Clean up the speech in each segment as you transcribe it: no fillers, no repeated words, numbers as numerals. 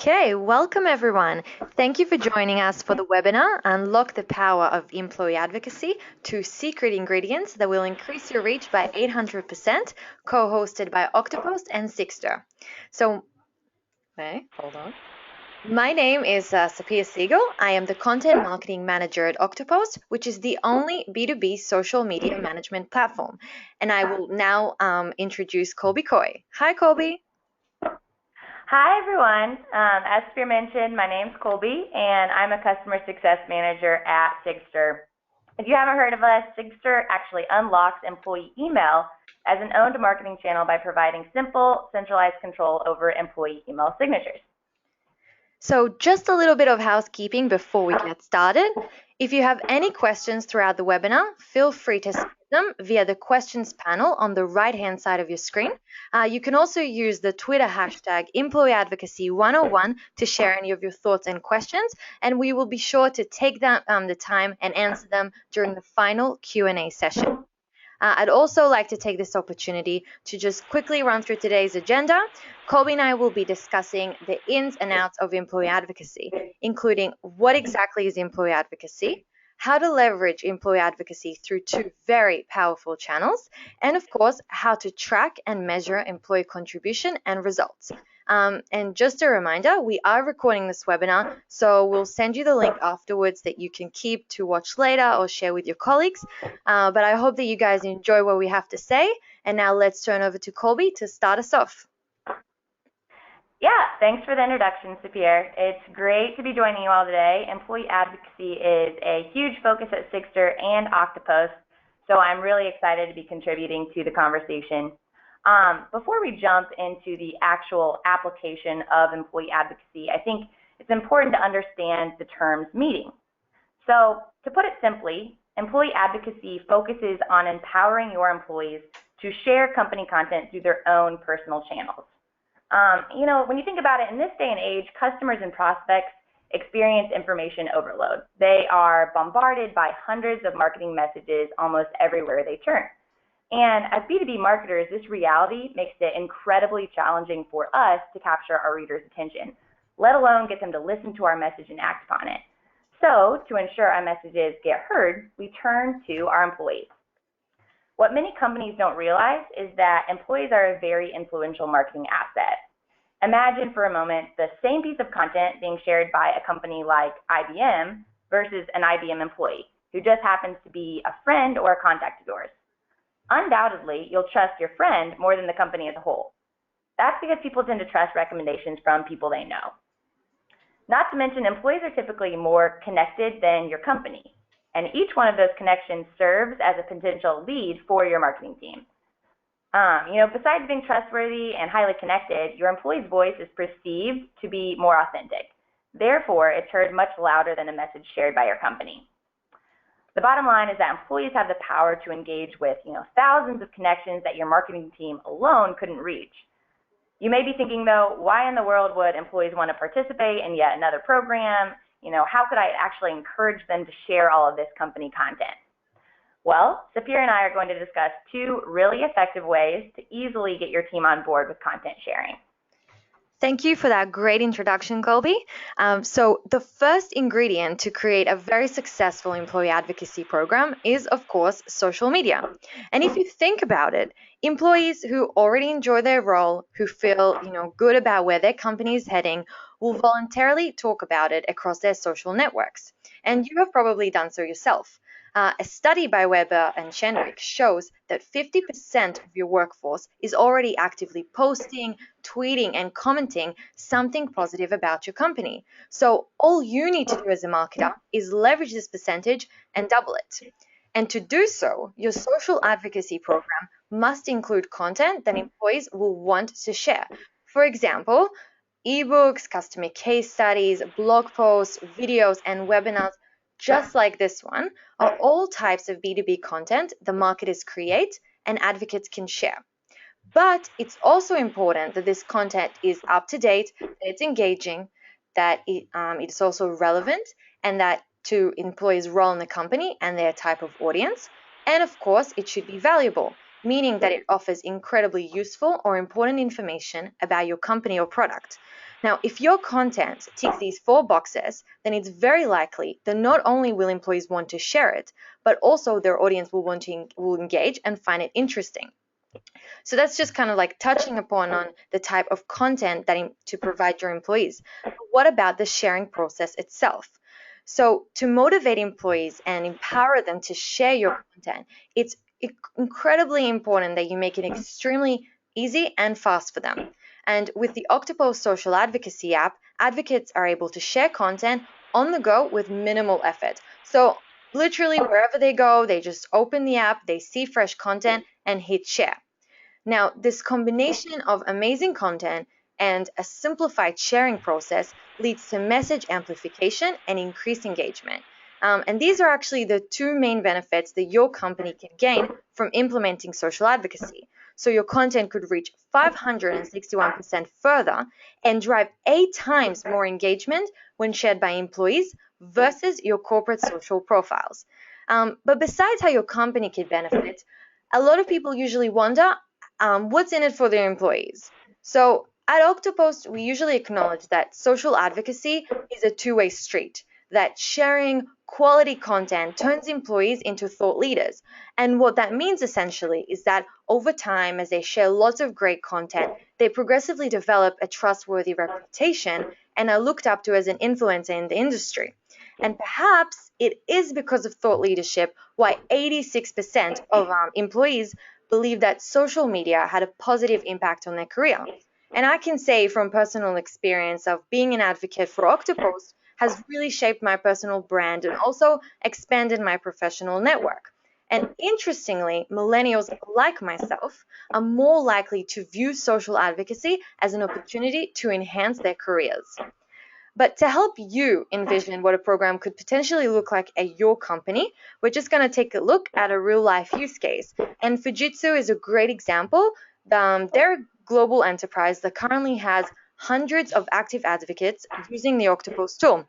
Okay, welcome everyone. Thank you for joining us for the webinar, Unlock the Power of Employee Advocacy, 2 secret ingredients that will increase your reach by 800%, co-hosted by Oktopost and Sigstr. Hold on. My name is Sapir Segal. I am the Content Marketing Manager at Oktopost, which is the only B2B social media management platform. And I will now introduce Kolby Coy. Hi, Kolby. Hi, everyone. As Spear mentioned, my name's Colby, and I'm a Customer Success Manager at Sigstr. If you haven't heard of us, Sigstr actually unlocks employee email as an owned marketing channel by providing simple, centralized control over employee email signatures. So just a little bit of housekeeping before we get started. If you have any questions throughout the webinar, feel free to submit them via the questions panel on the right-hand side of your screen. You can also use the Twitter hashtag EmployeeAdvocacy101 to share any of your thoughts and questions, and we will be sure to take the time and answer them during the final Q&A session. I'd also like to take this opportunity to just quickly run through today's agenda. Colby and I will be discussing the ins and outs of employee advocacy, including what exactly is employee advocacy, how to leverage employee advocacy through 2 very powerful channels, and of course, how to track and measure employee contribution and results. And just a reminder, we are recording this webinar, so we'll send you the link afterwards that you can keep to watch later or share with your colleagues. But I hope that you guys enjoy what we have to say. And now let's turn over to Colby to start us off. Yeah, thanks for the introduction, Sapir. It's great to be joining you all today. Employee advocacy is a huge focus at Sigstr and Oktopost, so I'm really excited to be contributing to the conversation. Before we jump into the actual application of employee advocacy, I think it's important to understand the terms meeting. So to put it simply, employee advocacy focuses on empowering your employees to share company content through their own personal channels. When you think about it, in this day and age, customers and prospects experience information overload. They are bombarded by hundreds of marketing messages almost everywhere they turn. And as B2B marketers, this reality makes it incredibly challenging for us to capture our readers' attention, let alone get them to listen to our message and act upon it. So to ensure our messages get heard, we turn to our employees. What many companies don't realize is that employees are a very influential marketing asset. Imagine for a moment the same piece of content being shared by a company like IBM versus an IBM employee who just happens to be a friend or a contact of yours. Undoubtedly, you'll trust your friend more than the company as a whole. That's because people tend to trust recommendations from people they know. Not to mention, employees are typically more connected than your company, and each one of those connections serves as a potential lead for your marketing team. Besides being trustworthy and highly connected, your employee's voice is perceived to be more authentic. Therefore, it's heard much louder than a message shared by your company. The bottom line is that employees have the power to engage with, thousands of connections that your marketing team alone couldn't reach. You may be thinking, though, why in the world would employees want to participate in yet another program? How could I actually encourage them to share all of this company content? Well, Sapir and I are going to discuss 2 really effective ways to easily get your team on board with content sharing. Thank you for that great introduction, Colby. So the first ingredient to create a very successful employee advocacy program is, of course, social media. And if you think about it, employees who already enjoy their role, who feel good about where their company is heading, will voluntarily talk about it across their social networks. And you have probably done so yourself. A study by Weber and Chenwick shows that 50% of your workforce is already actively posting, tweeting, and commenting something positive about your company. So all you need to do as a marketer is leverage this percentage and double it. And to do so, your social advocacy program must include content that employees will want to share. For example, ebooks, customer case studies, blog posts, videos, and webinars just like this one, are all types of B2B content the marketers create and advocates can share. But it's also important that this content is up to date, that it's engaging, that it's also relevant, and that to employees' role in the company and their type of audience. And of course, it should be valuable, meaning that it offers incredibly useful or important information about your company or product. Now, if your content ticks these 4 boxes, then it's very likely that not only will employees want to share it, but also their audience will engage and find it interesting. So that's just kind of like touching upon on the type of content that to provide your employees. But what about the sharing process itself? So to motivate employees and empower them to share your content, it's incredibly important that you make it extremely easy and fast for them. And with the Oktopost social advocacy app, advocates are able to share content on the go with minimal effort. So literally wherever they go, they just open the app, they see fresh content and hit share. Now, this combination of amazing content and a simplified sharing process leads to message amplification and increased engagement. And these are actually the 2 main benefits that your company can gain from implementing social advocacy. So your content could reach 561% further and drive 8 times more engagement when shared by employees versus your corporate social profiles. But besides how your company could benefit, a lot of people usually wonder what's in it for their employees. So at Oktopost, we usually acknowledge that social advocacy is a 2-way street, that sharing quality content turns employees into thought leaders. And what that means essentially is that over time, as they share lots of great content, they progressively develop a trustworthy reputation and are looked up to as an influencer in the industry. And perhaps it is because of thought leadership why 86% of employees believe that social media had a positive impact on their career. And I can say from personal experience of being an advocate for Oktopost has really shaped my personal brand and also expanded my professional network. And interestingly, millennials like myself are more likely to view social advocacy as an opportunity to enhance their careers. But to help you envision what a program could potentially look like at your company, we're just going to take a look at a real life use case. And Fujitsu is a great example. They're a global enterprise that currently has hundreds of active advocates using the Oktopost tool.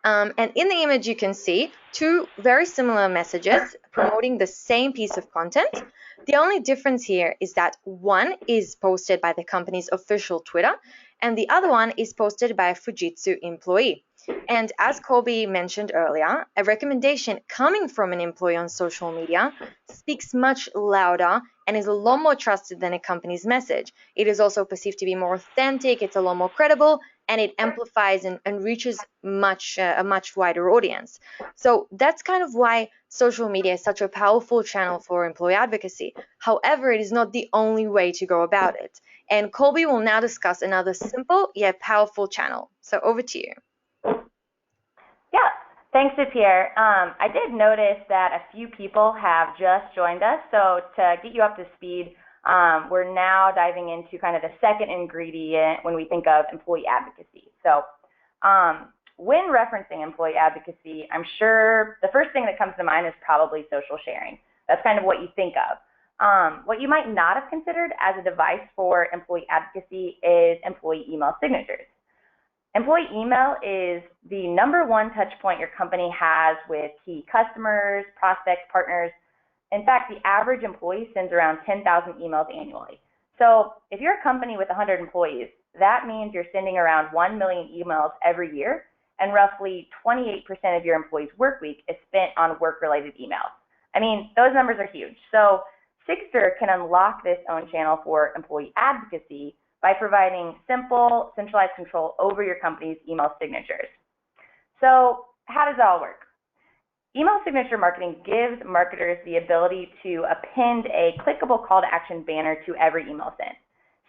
And in the image, you can see 2 very similar messages promoting the same piece of content. The only difference here is that one is posted by the company's official Twitter, and the other one is posted by a Fujitsu employee. And as Kolby mentioned earlier, a recommendation coming from an employee on social media speaks much louder and is a lot more trusted than a company's message. It is also perceived to be more authentic, it's a lot more credible, and it amplifies and reaches a much wider audience. So that's kind of why social media is such a powerful channel for employee advocacy. However, it is not the only way to go about it. And Kolby will now discuss another simple yet powerful channel. So over to you. Yeah, thanks, Sapir. I did notice that a few people have just joined us, so to get you up to speed, we're now diving into kind of the second ingredient when we think of employee advocacy. So when referencing employee advocacy, I'm sure the first thing that comes to mind is probably social sharing. That's kind of what you think of. What you might not have considered as a device for employee advocacy is employee email signatures. Employee email is the #1 touch point your company has with key customers, prospects, partners. In fact, the average employee sends around 10,000 emails annually. So if you're a company with 100 employees, that means you're sending around 1 million emails every year, and roughly 28% of your employees' work week is spent on work-related emails. I mean, those numbers are huge. So Sigstr can unlock this own channel for employee advocacy by providing simple, centralized control over your company's email signatures. So how does it all work? Email signature marketing gives marketers the ability to append a clickable call to action banner to every email sent.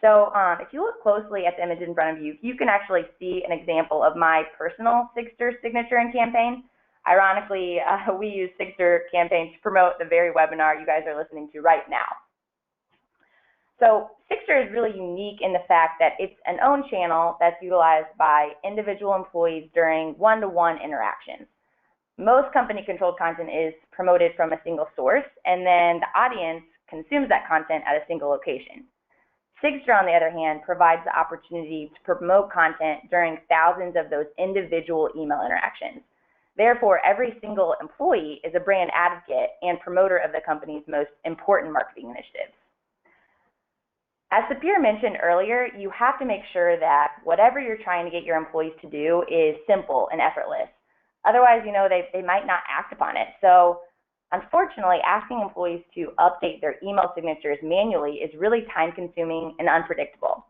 So if you look closely at the image in front of you, you can actually see an example of my personal Sigstr signature and campaign. Ironically, we use Sigstr campaign to promote the very webinar you guys are listening to right now. So Sigstr is really unique in the fact that it's an own channel that's utilized by individual employees during one-to-one interactions. Most company-controlled content is promoted from a single source, and then the audience consumes that content at a single location. Sigstr, on the other hand, provides the opportunity to promote content during thousands of those individual email interactions. Therefore, every single employee is a brand advocate and promoter of the company's most important marketing initiatives. As Sapir mentioned earlier, you have to make sure that whatever you're trying to get your employees to do is simple and effortless. Otherwise, they might not act upon it. So unfortunately, asking employees to update their email signatures manually is really time consuming and unpredictable.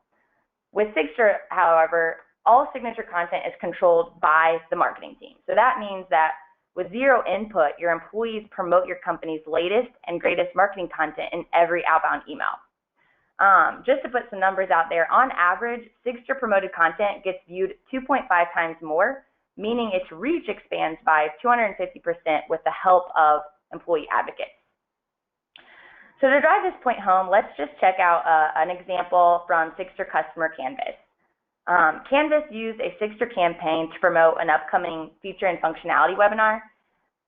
With Sigstr, however, all signature content is controlled by the marketing team. So that means that with zero input, your employees promote your company's latest and greatest marketing content in every outbound email. Just to put some numbers out there, on average, Sigstr promoted content gets viewed 2.5 times more, meaning its reach expands by 250% with the help of employee advocates. So to drive this point home, let's just check out an example from Sigstr Customer Canvas. Canvas used a Sigstr campaign to promote an upcoming feature and functionality webinar.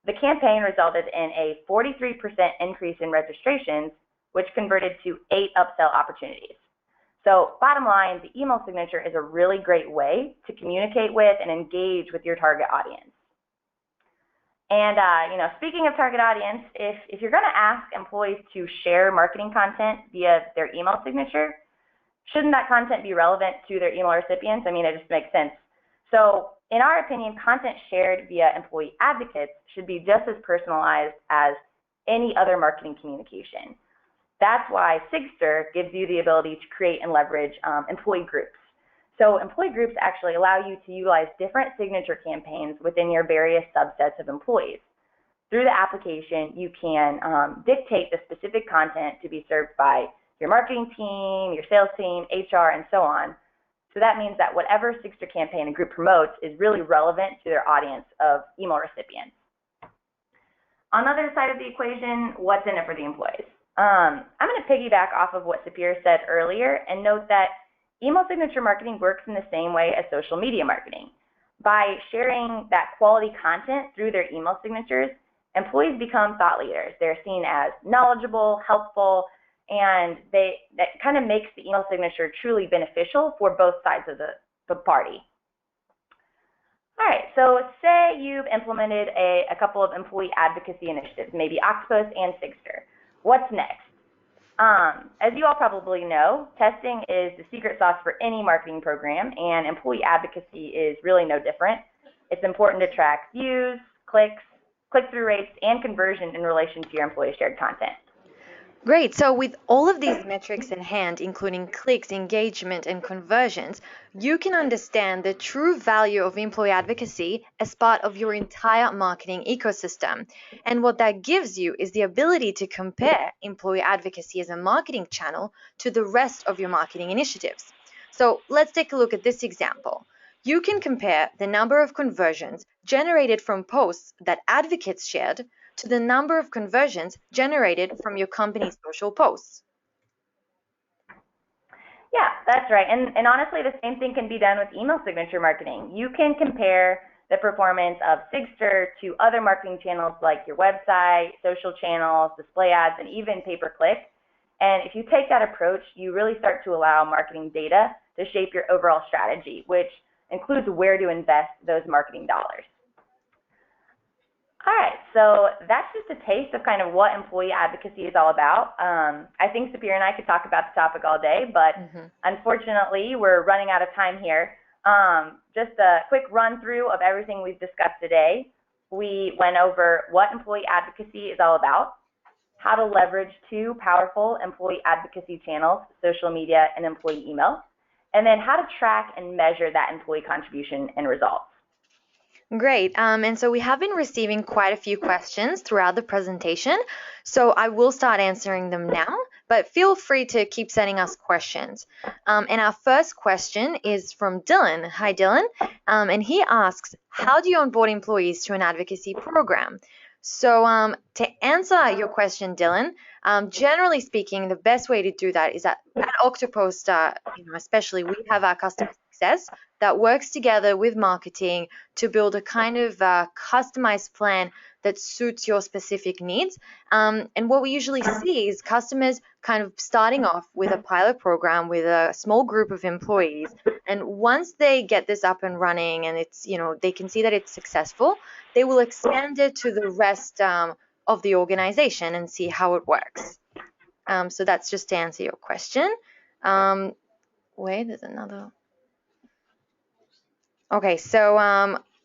The campaign resulted in a 43% increase in registrations, which converted to 8 upsell opportunities. So bottom line, the email signature is a really great way to communicate with and engage with your target audience. And speaking of target audience, if you're going to ask employees to share marketing content via their email signature, shouldn't that content be relevant to their email recipients? I mean, it just makes sense. So in our opinion, content shared via employee advocates should be just as personalized as any other marketing communication. That's why Sigstr gives you the ability to create and leverage employee groups. So employee groups actually allow you to utilize different signature campaigns within your various subsets of employees. Through the application, you can dictate the specific content to be served by your marketing team, your sales team, HR, and so on. So that means that whatever Sigstr campaign a group promotes is really relevant to their audience of email recipients. On the other side of the equation, what's in it for the employees? I'm going to piggyback off of what Sapir said earlier and note that email signature marketing works in the same way as social media marketing. By sharing that quality content through their email signatures, employees become thought leaders. They're seen as knowledgeable, helpful, and that kind of makes the email signature truly beneficial for both sides of the party. All right, so say you've implemented a couple of employee advocacy initiatives, maybe Oktopost and Sigstr. What's next? As you all probably know, testing is the secret sauce for any marketing program, and employee advocacy is really no different. It's important to track views, clicks, click-through rates, and conversion in relation to your employee shared content. Great. So with all of these metrics in hand, including clicks, engagement, and conversions, you can understand the true value of employee advocacy as part of your entire marketing ecosystem. And what that gives you is the ability to compare employee advocacy as a marketing channel to the rest of your marketing initiatives. So let's take a look at this example. You can compare the number of conversions generated from posts that advocates shared to the number of conversions generated from your company's social posts. Yeah, that's right. And honestly, the same thing can be done with email signature marketing. You can compare the performance of Sigstr to other marketing channels like your website, social channels, display ads, and even pay-per-click. And if you take that approach, you really start to allow marketing data to shape your overall strategy, which includes where to invest those marketing dollars. All right, so that's just a taste of kind of what employee advocacy is all about. I think Sapir and I could talk about the topic all day, but unfortunately, we're running out of time here. Just a quick run through of everything we've discussed today. We went over what employee advocacy is all about, how to leverage 2 powerful employee advocacy channels, social media and employee email, and then how to track and measure that employee contribution and results. Great. And so we have been receiving quite a few questions throughout the presentation, so I will start answering them now, but feel free to keep sending us questions. And our first question is from Dylan. Hi, Dylan. And he asks, how do you onboard employees to an advocacy program? So to answer your question, Dylan, generally speaking, the best way to do that is at Oktopost, especially we have our customer success that works together with marketing to build a kind of customized plan that suits your specific needs. And what we usually see is customers kind of starting off with a pilot program with a small group of employees. And once they get this up and running and it's, they can see that it's successful, they will expand it to the rest of the organization and see how it works. So that's just to answer your question. Wait, there's another. Okay, so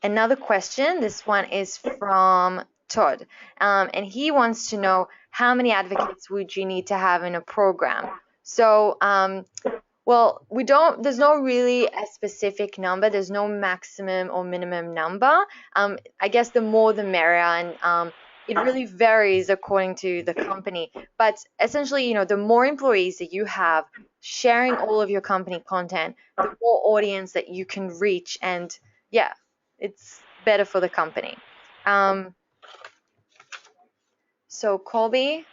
another question. This one is from Todd, and he wants to know how many advocates would you need to have in a program? So, well, there's no really a specific number. There's no maximum or minimum number. I guess the more the merrier, and it really varies according to the company. But essentially, the more employees that you have sharing all of your company content, the more audience that you can reach, and yeah, it's better for the company. So Colby,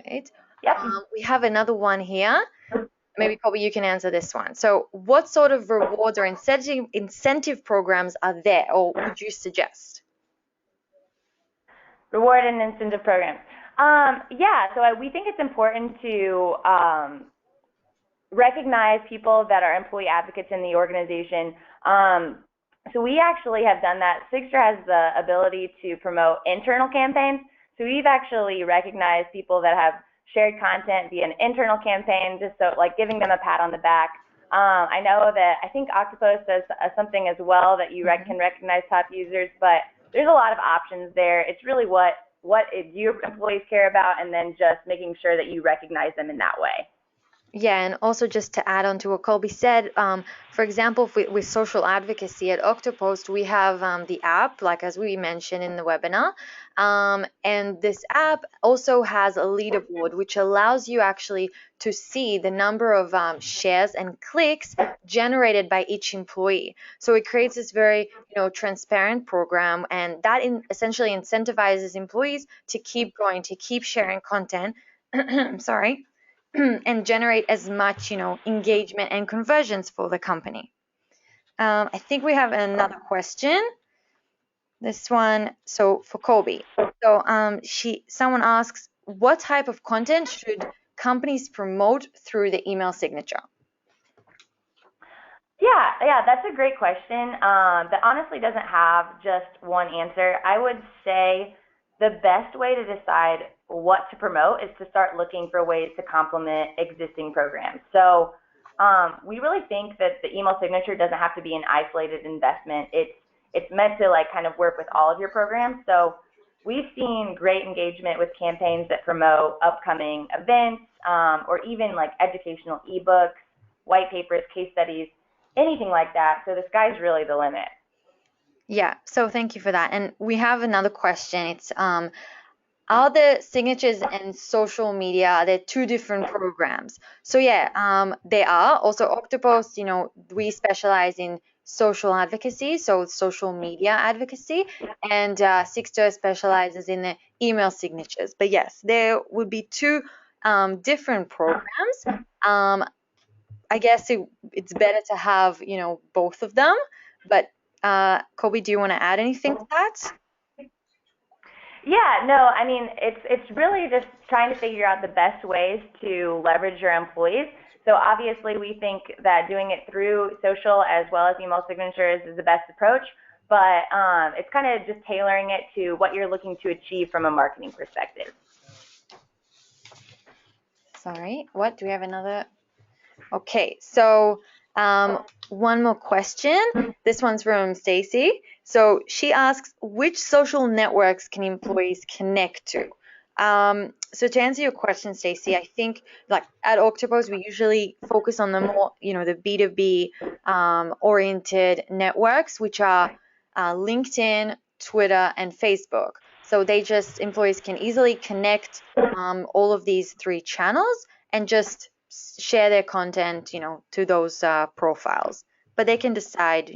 right? Yep. We have another one here. Maybe Colby, you can answer this one. So what sort of rewards or incentive programs are there, or would you suggest? Reward and incentive programs. Yeah, so we think it's important to recognize people that are employee advocates in the organization. So we actually have done that. Sigstr has the ability to promote internal campaigns. So we've actually recognized people that have shared content via an internal campaign, just so like giving them a pat on the back. I know that I think Oktopost does something as well that you can recognize top users, but there's a lot of options there. It's really what your employees care about, and then just making sure that you recognize them in that way. Yeah, and also just to add on to what Colby said, for example, with social advocacy at Oktopost, we have the app, like as we mentioned in the webinar, and this app also has a leaderboard, which allows you actually to see the number of shares and clicks generated by each employee. So it creates this very, transparent program, and that essentially incentivizes employees to keep going, to keep sharing content. I'm sorry. And generate as much, engagement and conversions for the company. I think we have another question. This one, so for Colby. So someone asks, what type of content should companies promote through the email signature? Yeah, that's a great question. That honestly doesn't have just one answer. I would say the best way to decide what to promote is to start looking for ways to complement existing programs. So we really think that the email signature doesn't have to be an isolated investment. It's meant to like kind of work with all of your programs. So we've seen great engagement with campaigns that promote upcoming events, or even like educational ebooks, white papers, case studies, anything like that. So the sky's really the limit. Yeah, so thank you for that. And we have another question. It's are the signatures and social media, are there two different programs? So yeah, they are. Also Oktopost, we specialize in social advocacy, so social media advocacy, and Sigstr specializes in the email signatures. But yes, there would be two different programs. I guess it's better to have, both of them. But Colby, do you want to add anything to that? Yeah, no, I mean it's really just trying to figure out the best ways to leverage your employees. So obviously we think that doing it through social as well as email signatures is the best approach, but it's kind of just tailoring it to what you're looking to achieve from a marketing perspective. Sorry, what? Do we have another? Okay, so one more question. This one's from Stacy. So she asks, which social networks can employees connect to? So to answer your question, Stacy, I think like at Oktopost, we usually focus on the more, the B2B oriented networks, which are LinkedIn, Twitter, and Facebook. So employees can easily connect all of these three channels and just share their content, to those profiles. But they can decide,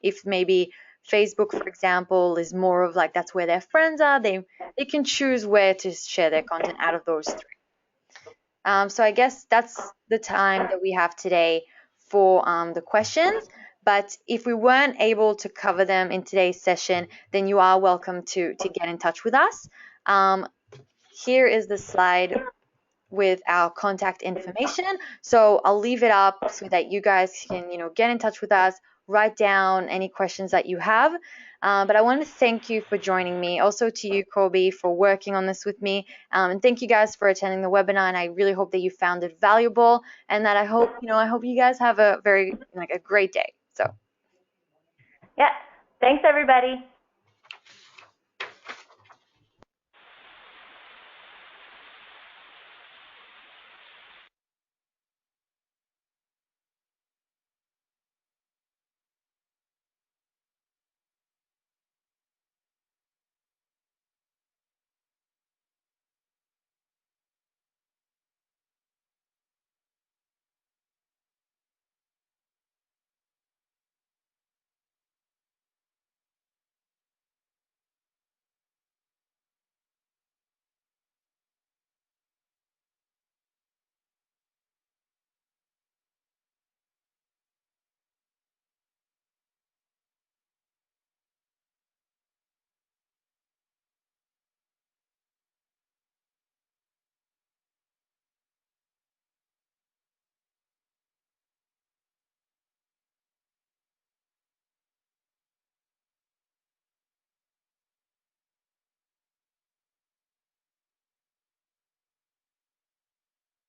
if maybe Facebook, for example, is more of like that's where their friends are. They can choose where to share their content out of those three. So I guess that's the time that we have today for the questions. But if we weren't able to cover them in today's session, then you are welcome to get in touch with us. Here is the slide with our contact information. So I'll leave it up so that you guys can, get in touch with us write down any questions that you have. But I want to thank you for joining me. Also to you, Kolby, for working on this with me. And thank you guys for attending the webinar. And I really hope that you found it valuable, and that I hope you guys have a very a great day. So. Yeah. Thanks, everybody.